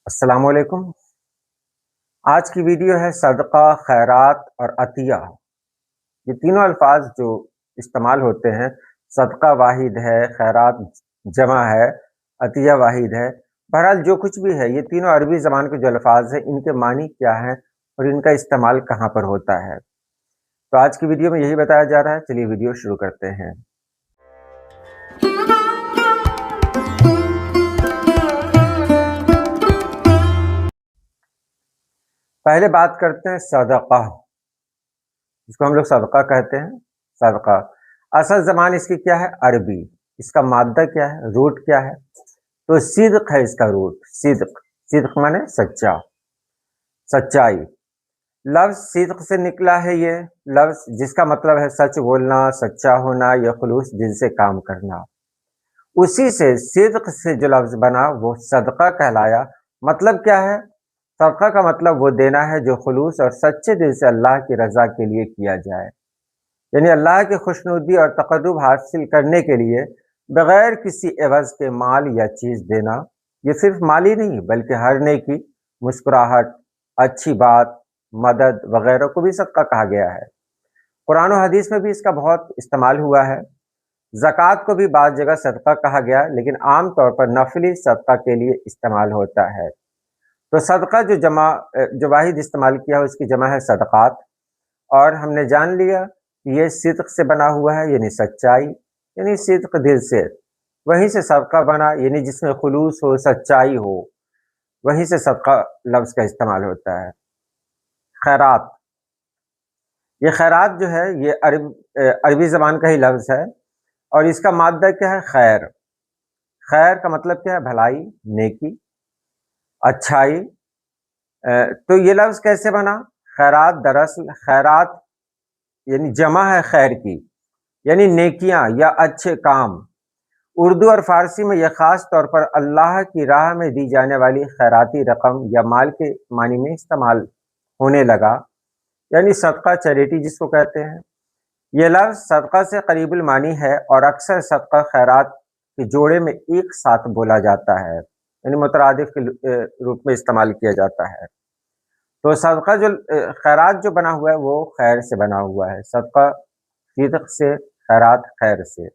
السلام علیکم۔ آج کی ویڈیو ہے صدقہ، خیرات اور عطیہ۔ یہ تینوں الفاظ جو استعمال ہوتے ہیں، صدقہ واحد ہے، خیرات جمع ہے، عطیہ واحد ہے۔ بہرحال جو کچھ بھی ہے، یہ تینوں عربی زبان کے جو الفاظ ہیں، ان کے معنی کیا ہیں اور ان کا استعمال کہاں پر ہوتا ہے، تو آج کی ویڈیو میں یہی بتایا جا رہا ہے۔ چلیے ویڈیو شروع کرتے ہیں۔ پہلے بات کرتے ہیں صدقہ، جس کو ہم لوگ صدقہ کہتے ہیں۔ صدقہ اصل زبان اس کی کیا ہے؟ عربی۔ اس کا مادہ کیا ہے؟ روٹ کیا ہے؟ تو صدق ہے اس کا روٹ۔ صدق، صدق مانے سچا، سچائی۔ لفظ صدق سے نکلا ہے یہ لفظ، جس کا مطلب ہے سچ بولنا، سچا ہونا یا خلوص دل سے کام کرنا۔ اسی سے صدق سے جو لفظ بنا وہ صدقہ کہلایا۔ مطلب کیا ہے؟ صدقہ کا مطلب وہ دینا ہے جو خلوص اور سچے دل سے اللہ کی رضا کے لیے کیا جائے، یعنی اللہ کی خوشنودی اور تقرب حاصل کرنے کے لیے بغیر کسی عوض کے مال یا چیز دینا۔ یہ صرف مالی نہیں بلکہ ہر نیکی، مسکراہٹ، اچھی بات، مدد وغیرہ کو بھی صدقہ کہا گیا ہے۔ قرآن و حدیث میں بھی اس کا بہت استعمال ہوا ہے۔ زکوٰۃ کو بھی بعض جگہ صدقہ کہا گیا، لیکن عام طور پر نفلی صدقہ کے لیے استعمال ہوتا ہے۔ تو صدقہ جو واحد استعمال کیا ہے اس کی جمع ہے صدقات، اور ہم نے جان لیا کہ یہ صدق سے بنا ہوا ہے، یعنی سچائی، یعنی صدق دل سے۔ وہیں سے صدقہ بنا، یعنی جس میں خلوص ہو، سچائی ہو، وہیں سے صدقہ لفظ کا استعمال ہوتا ہے۔ خیرات، یہ خیرات جو ہے یہ عربی زبان کا ہی لفظ ہے، اور اس کا مادہ کیا ہے؟ خیر۔ خیر کا مطلب کیا ہے؟ بھلائی، نیکی، اچھائی۔ تو یہ لفظ کیسے بنا؟ خیرات، دراصل خیرات یعنی جمع ہے خیر کی، یعنی نیکیاں یا اچھے کام۔ اردو اور فارسی میں یہ خاص طور پر اللہ کی راہ میں دی جانے والی خیراتی رقم یا مال کے معنی میں استعمال ہونے لگا، یعنی صدقہ، چیریٹی جس کو کہتے ہیں۔ یہ لفظ صدقہ سے قریب المعنی ہے اور اکثر صدقہ خیرات کے جوڑے میں ایک ساتھ بولا جاتا ہے، یعنی مترادف کے روپ میں استعمال کیا جاتا ہے۔ تو صدقہ خیرات جو بنا ہوا ہے وہ خیر سے بنا ہوا ہے۔ صدقہ صدق سے، خیرات خیر سے۔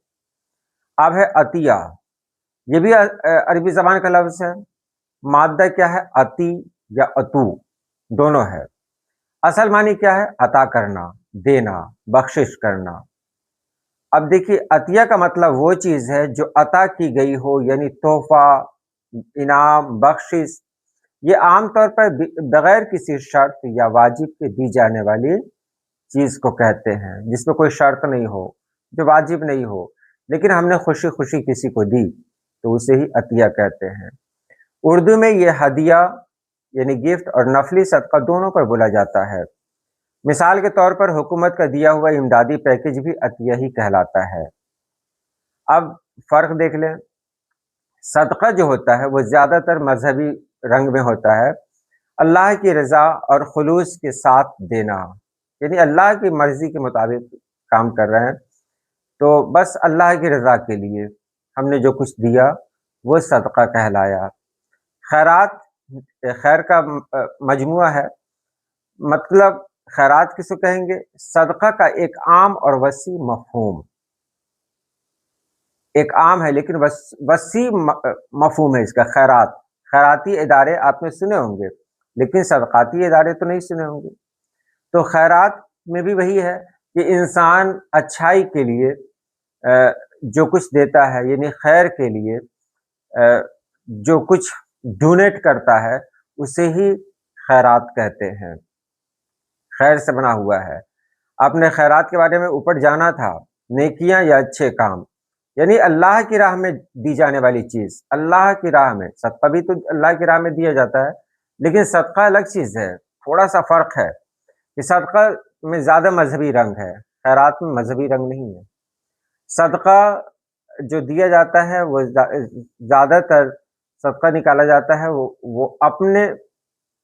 اب ہے عطیہ، یہ بھی عربی زبان کا لفظ ہے۔ مادہ کیا ہے؟ عطی یا عطو، دونوں ہے۔ اصل معنی کیا ہے؟ عطا کرنا، دینا، بخشش کرنا۔ اب دیکھیے، عطیہ کا مطلب وہ چیز ہے جو عطا کی گئی ہو، یعنی تحفہ، انعام، بخشش۔ یہ عام طور پر بغیر کسی شرط یا واجب کے دی جانے والی چیز کو کہتے ہیں، جس میں کوئی شرط نہیں ہو، جو واجب نہیں ہو، لیکن ہم نے خوشی خوشی کسی کو دی تو اسے ہی عطیہ کہتے ہیں۔ اردو میں یہ ہدیہ یعنی گفٹ اور نفلی صدقہ دونوں پر بولا جاتا ہے۔ مثال کے طور پر حکومت کا دیا ہوا امدادی پیکج بھی عطیہ ہی کہلاتا ہے۔ اب فرق دیکھ لیں، صدقہ جو ہوتا ہے وہ زیادہ تر مذہبی رنگ میں ہوتا ہے، اللہ کی رضا اور خلوص کے ساتھ دینا، یعنی اللہ کی مرضی کے مطابق کام کر رہے ہیں، تو بس اللہ کی رضا کے لیے ہم نے جو کچھ دیا وہ صدقہ کہلایا۔ خیرات خیر کا مجموعہ ہے، مطلب خیرات کس کو کہیں گے؟ صدقہ کا ایک عام اور وسیع مفہوم، ایک عام ہے لیکن وسیع مفہوم ہے اس کا۔ خیرات، خیراتی ادارے آپ نے سنے ہوں گے، لیکن صدقاتی ادارے تو نہیں سنے ہوں گے۔ تو خیرات میں بھی وہی ہے کہ انسان اچھائی کے لیے جو کچھ دیتا ہے، یعنی خیر کے لیے جو کچھ ڈونیٹ کرتا ہے اسے ہی خیرات کہتے ہیں۔ خیر سے بنا ہوا ہے۔ آپ نے خیرات کے بارے میں اوپر جانا تھا، نیکیاں یا اچھے کام، یعنی اللہ کی راہ میں دی جانے والی چیز۔ اللہ کی راہ میں صدقہ بھی تو اللہ کی راہ میں دیا جاتا ہے، لیکن صدقہ الگ چیز ہے، تھوڑا سا فرق ہے کہ صدقہ میں زیادہ مذہبی رنگ ہے، خیرات میں مذہبی رنگ نہیں ہے۔ صدقہ جو دیا جاتا ہے وہ زیادہ تر صدقہ نکالا جاتا ہے وہ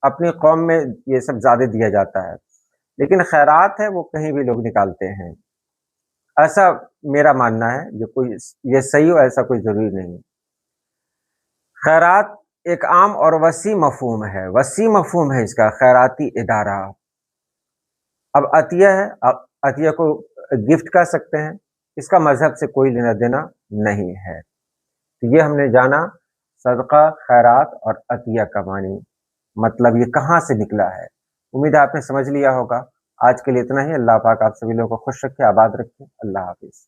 اپنی قوم میں یہ سب زیادہ دیا جاتا ہے، لیکن خیرات ہے وہ کہیں بھی لوگ نکالتے ہیں، ایسا میرا ماننا ہے۔ جو کوئی یہ صحیح ہو ایسا کوئی ضروری نہیں۔ خیرات ایک عام اور وسیع مفہوم ہے، وسیع مفہوم ہے اس کا، خیراتی ادارہ۔ اب عطیہ ہے، عطیہ کو گفٹ کہہ سکتے ہیں، اس کا مذہب سے کوئی لینا دینا نہیں ہے۔ تو یہ ہم نے جانا صدقہ، خیرات اور عطیہ کا معنی، مطلب یہ کہاں سے نکلا ہے۔ امید ہے آپ نے سمجھ لیا ہوگا۔ آج کے لیے اتنا ہی۔ اللہ پاک آپ سبھی لوگوں کو خوش رکھے، آباد رکھے۔ اللہ حافظ۔